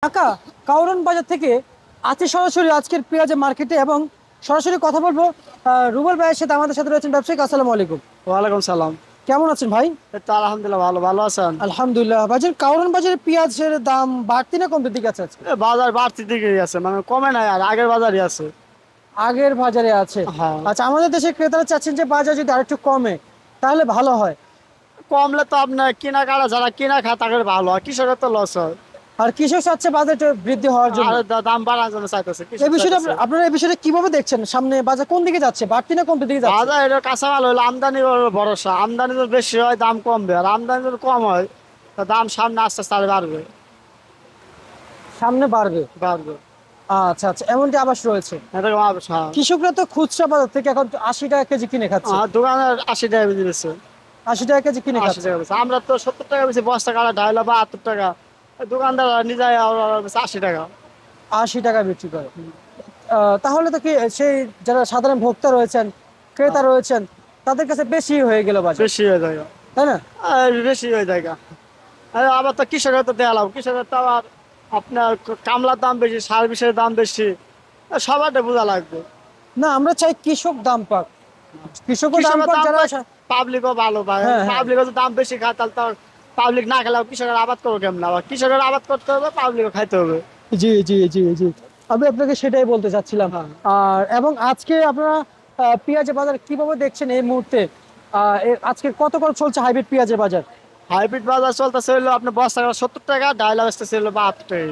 কাকা, কাউরন বাজার থেকে আছি সরাসরি আজকের পেঁয়াজের মার্কেটে এবং সরাসরি কথা বলবো রুবেল ভাইয়ের সাথে। আমাদের সাথে রয়েছেন ব্যবসায়িক। আসসালামু আলাইকুম। ওয়ালাইকুম সালাম। কেমন আছেন ভাই? এই তো আলহামদুলিল্লাহ, ভালো আছেন? আলহামদুলিল্লাহ। বাজার কাউরন বাজারে পেঁয়াজের দাম বাড়তি না কমতে দিকে আছে আজকে? বাজার বাড়তির দিকে আছে, মানে কমে নাই, আর আগের বাজারই আছে। আগের বাজারে আছে। হ্যাঁ, আচ্ছা, আমাদের দেশের ক্রেতারা চাচ্ছেন যে বাজার যদি আরেকটু কমে তাহলে ভালো হয়। কমলে তো আপনার কিনা কাটা যারা কিনা খায় তাদের ভালো হয়, কৃষকের তো লস হয়। আর কৃষক চাচ্ছে বাজারটা বৃদ্ধি হওয়ার জন্য। আর দাম বাড়ানোর জন্য চাইতেছে কৃষক এই বিষয়টা চাইতেছে। আপনারা এই বিষয়টা কিভাবে দেখছেন? সামনে বাজার কোন দিকে যাচ্ছে, বাড়তি না কমতে দিকে যাচ্ছে? বাজার এটা কাঁচামাল হলো আমদানির উপর ভরসা, আমদানি যদি বেশি হয় দাম কমবে, আর আমদানি যদি কম হয় তা দাম সামনে আস্তে আস্তে আরো বাড়বে। সামনে বাড়বে। বাড়বে, আচ্ছা আচ্ছা, এমনটি আবাস রয়েছে। এরকম অবস্থা। কৃষকরা তো খুচরা বাজার থেকে এখন 80 টাকা কেজি কিনে খাচ্ছে। দোকানে 80 টাকা বেশি দিচ্ছে। 80 টাকা কেজি কিনে 80 খাচ্ছে। টাকা বেশি। আমরা তো 70 টাকা বেশি বস্তা কাটা, 2.5 বা 72 টাকা। দোকানদার নিজে 80 টাকা। 80 টাকা বিক্রি করে। তাহলে তো কি সেই যারা সাধারণ ভোক্তা রয়েছেন, ক্রেতা রয়েছেন, তাদের কাছে বেশি হয়ে গেল বাজার, বেশি হয়ে যায়, তাই না? বেশি হয়ে যায়। আবার তো কৃষকের তো দেওয়া লাগবে, কৃষকের তো আবার আপনার কামলার দাম বেশি, সার বিষের দাম বেশি, সবারটা বোঝা লাগবে। না, আমরা চাই কৃষক দাম পাক, কৃষকও দাম পাক, যারা পাবলিকও ভালো পায়। হ্যাঁ, হ্যাঁ। পাবলিকও যদি দাম বেশি খায় তাহলে তো পাবলিক না খেলে কৃষকের আবাদ করবো কেমন? আবার কৃষকের আবাদ করতে হবে, পাবলিকও খাইতে হবে। জি জি জি জি, আমি আপনাকে সেটাই বলতে চাচ্ছিলাম। হ্যাঁ। আর এবং আজকে আপনারা পেঁয়াজের বাজার কিভাবে দেখছেন এই মুহূর্তে? আজকে কত করে চলছে হাইব্রিড পেঁয়াজের বাজার? হাইব্রিড বাজার চলতেছে হলো আপনার বস্তা কাটা 70 টাকা, ডাইল আসতেছে হলো 72 টাকা।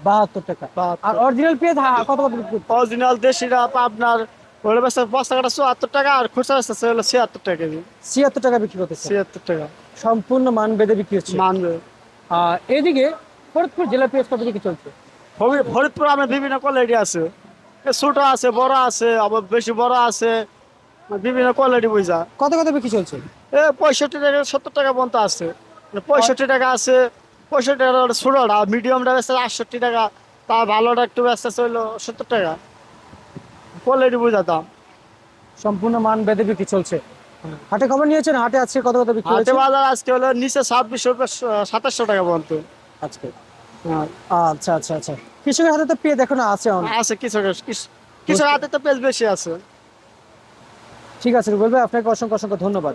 72 টাকা। আর অরিজিনাল পেঁয়াজ কত কত বিক্রি করছে? অরিজিনাল দেশিটা আপনার ওটা বেচতে বস্তা কাটা 74 টাকা, আর খুচরা আসতেছে হলো 76 টাকা কেজি। 76 টাকা বিক্রি করতেছে। 76 টাকা সম্পূর্ণ মান বেঁধে বিক্রি হচ্ছে। মানবে। এদিকে ফরিদপুর জেলা পেঁয়াজ কত বিক্রি চলছে? ফরিদপুর আপনার বিভিন্ন কোয়ালিটি আছে, ছোট আছে, বড় আছে, আবার বেশি বড় আছে, বিভিন্ন কোয়ালিটি বুঝা। কত কত বিক্রি চলছে? 65 টাকা 70 টাকা পর্যন্ত আছে। 65 টাকা আছে, 65 টাকা ছোটটা, মিডিয়ামটা বেচতে 68 টাকা, তার ভালোটা একটু ব্যস্ত হলো 70 টাকা। কোয়ালিটি বুঝা দাম। সম্পূর্ণ মান বেঁধে বিক্রি চলছে। হাটে খবর নিয়েছেন? হাটে আজকে কত কত বিক্রি হাটে হয়েছে বাজার আজকে হলো নিচে 2600 2700 টাকা পর্যন্ত। আজকে? হ্যাঁ, আচ্ছা আচ্ছা আচ্ছা। কৃষকের হাতে তো পেঁয়াজ এখনো আছে অনেক। আছে কিছু হাতে তো পেজ বেশি আছে। ঠিক আছে রুবেল ভাই, আপনাকে অসংখ্য অসংখ্য ধন্যবাদ।